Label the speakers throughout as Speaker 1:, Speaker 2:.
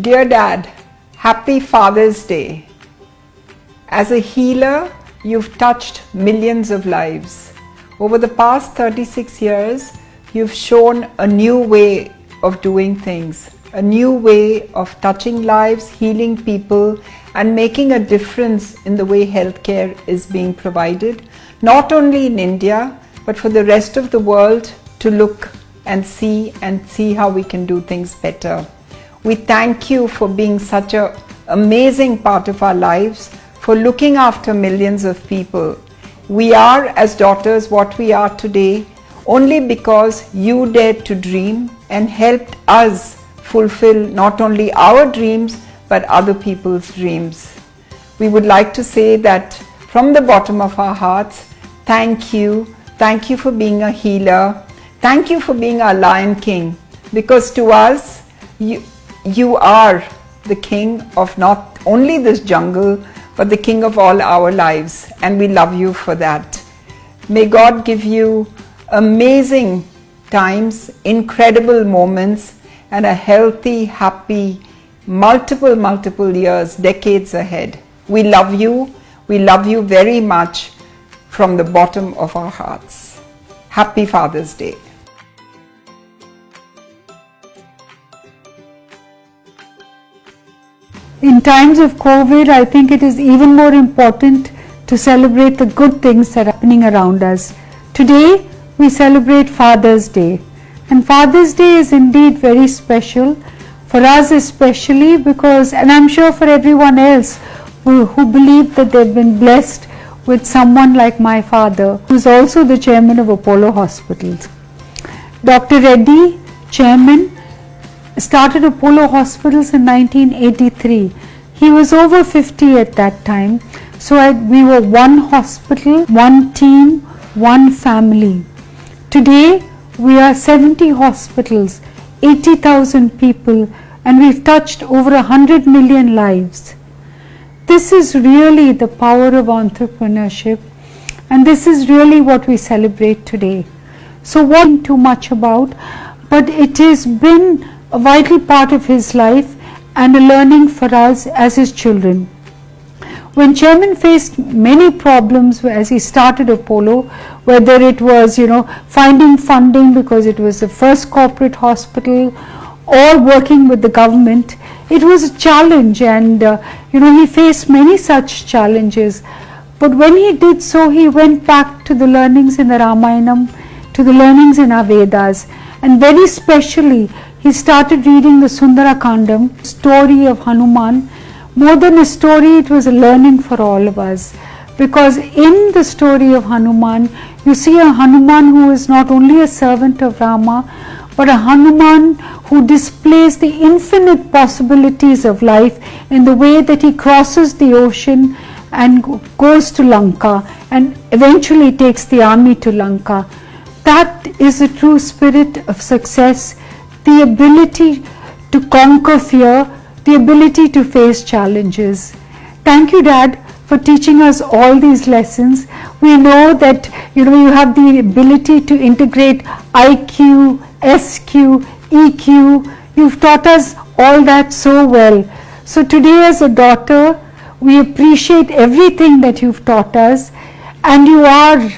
Speaker 1: Dear Dad, happy Father's Day. As a healer, you've touched millions of lives. Over the past 36 years, you've shown a new way of doing things, a new way of touching lives, healing people, and making a difference in the way healthcare is being provided, not only in India, but for the rest of the world to look and see how we can do things better. We thank you for being such an amazing part of our lives, for looking after millions of people. We are, as daughters, what we are today only because you dared to dream and helped us fulfill not only our dreams but other people's dreams. We would like to say that from the bottom of our hearts, thank you. Thank you for being a healer. Thank you for being our Lion King, because to us, you are the king of not only this jungle, but the king of all our lives, and we love you for that. May God give you amazing times, incredible moments, and a healthy, happy, multiple years, decades ahead. We love you very much from the bottom of our hearts. Happy Father's Day.
Speaker 2: In times of COVID, I think it is even more important to celebrate the good things that are happening around us. Today, we celebrate Father's Day. And Father's Day is indeed very special, for us especially, because, and I'm sure for everyone else who believe that they've been blessed with someone like my father, who's also the chairman of Apollo Hospitals. Dr. Reddy, chairman, started Apollo Hospitals in 1983. He was over 50 at that time. So we were one hospital, one team, one family. Today we are 70 hospitals, 80,000 people, and we've touched over 100 million lives. This is really the power of entrepreneurship, and this is really what we celebrate today. So what too much about, but it has been a vital part of his life and a learning for us as his children. When Chairman faced many problems as he started Apollo, whether it was finding funding because it was the first corporate hospital, or working with the government, it was a challenge, and he faced many such challenges. But when he did so, he went back to the learnings in the Ramayanam, to the learnings in our Vedas, and very specially he started reading the Sundara Kandam, story of Hanuman. More than a story, it was a learning for all of us, because in the story of Hanuman, you see a Hanuman who is not only a servant of Rama, but a Hanuman who displays the infinite possibilities of life in the way that he crosses the ocean and goes to Lanka and eventually takes the army to Lanka. That is the true spirit of success, the ability to conquer fear, the ability to face challenges. Thank you, Dad, for teaching us all these lessons. We know that you have the ability to integrate IQ, SQ, EQ. You've taught us all that so well. So today, as a daughter, we appreciate everything that you've taught us, and you are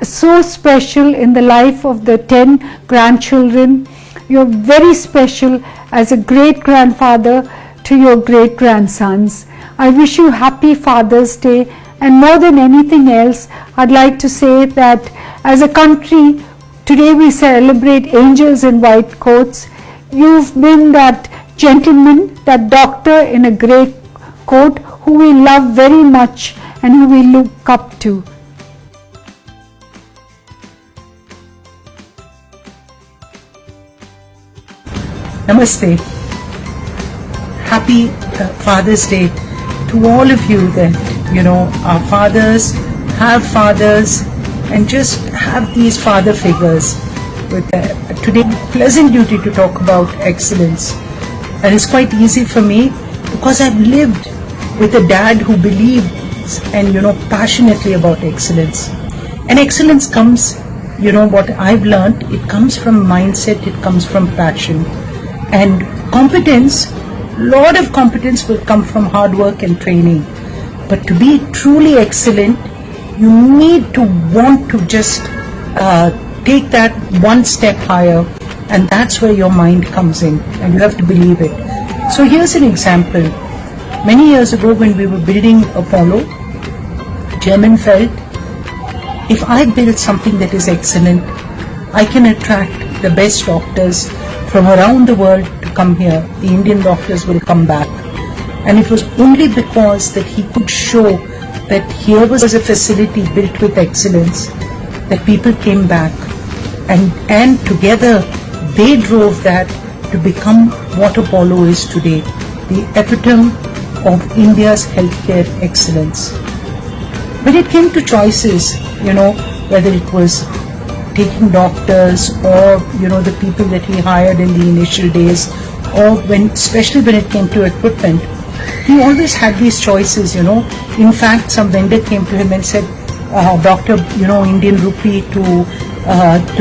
Speaker 2: so special in the life of the 10 grandchildren. You're very special as a great-grandfather to your great-grandsons. I wish you happy Father's Day, and more than anything else, I'd like to say that as a country, today we celebrate angels in white coats. You've been that gentleman, that doctor in a grey coat who we love very much and who we look up to.
Speaker 3: Namaste. Happy Father's Day to all of you that, our fathers, have fathers, and just have these father figures. With today, pleasant duty to talk about excellence. And it's quite easy for me because I've lived with a dad who believes and, passionately about excellence. And excellence comes, what I've learned, it comes from mindset, it comes from passion. And competence lot of competence will come from hard work and training. But to be truly excellent, you need to want to just take that one step higher, and that's where your mind comes in, and you have to believe it. So here's an example. Many years ago when we were building Apollo, Chairman felt, if I build something that is excellent, I can attract the best doctors from around the world to come here. The Indian doctors will come back. And it was only because that he could show that here was a facility built with excellence that people came back, and together they drove that to become what Apollo is today, the epitome of India's healthcare excellence. When it came to choices, whether it was taking doctors or, the people that he hired in the initial days, or especially when it came to equipment, he always had these choices, In fact, some vendor came to him and said, Doctor, Indian rupee to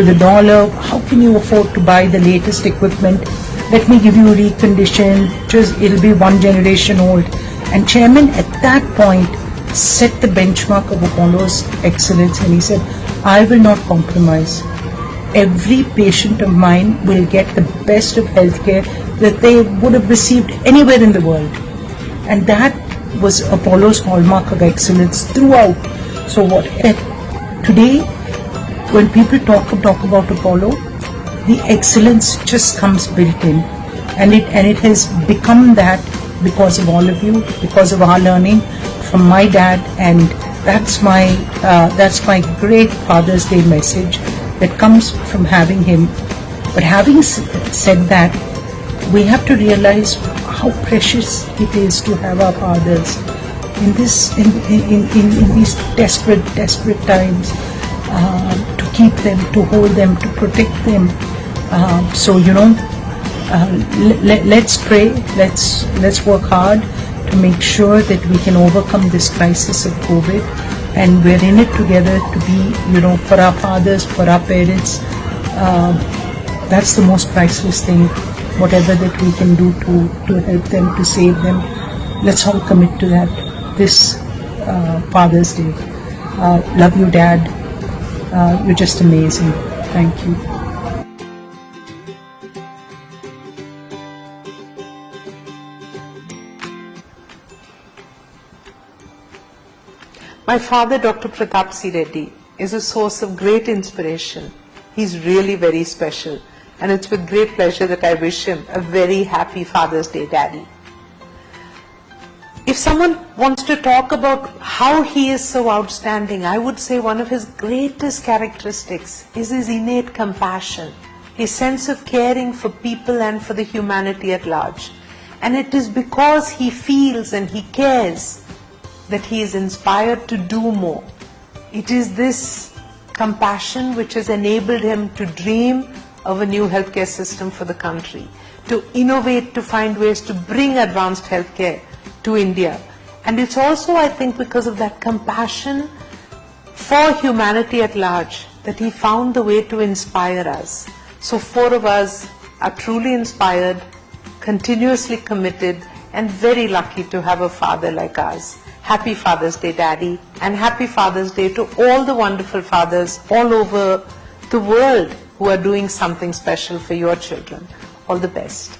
Speaker 3: the dollar, how can you afford to buy the latest equipment? Let me give you a recondition, it'll be 1 generation old. And Chairman at that point set the benchmark of Apollo's excellence, and he said, I will not compromise. Every patient of mine will get the best of healthcare that they would have received anywhere in the world. And that was Apollo's hallmark of excellence throughout. So today, when people talk about Apollo, the excellence just comes built in, and it has become that because of all of you, because of our learning from my dad, and that's my great Father's Day message that comes from having him. But having said that, we have to realize how precious it is to have our fathers in these desperate times, to keep them, to hold them, to protect them. Let's pray, let's work hard to make sure that we can overcome this crisis of COVID, and we're in it together to be, for our fathers, for our parents. That's the most priceless thing. Whatever that we can do to help them, to save them, let's all commit to that this Father's Day. Love you, Dad. You're just amazing. Thank you.
Speaker 4: My father, Dr. Pratap C. Reddy, is a source of great inspiration. He's really very special, and it's with great pleasure that I wish him a very happy Father's Day, Daddy. If someone wants to talk about how he is so outstanding, I would say one of his greatest characteristics is his innate compassion, his sense of caring for people and for the humanity at large. And it is because he feels and he cares that he is inspired to do more. It is this compassion which has enabled him to dream of a new healthcare system for the country, to innovate, to find ways to bring advanced healthcare to India. And it's also, I think, because of that compassion for humanity at large that he found the way to inspire us. So 4 of us are truly inspired, continuously committed, and very lucky to have a father like us. Happy Father's Day, Daddy, and happy Father's Day to all the wonderful fathers all over the world who are doing something special for your children. All the best.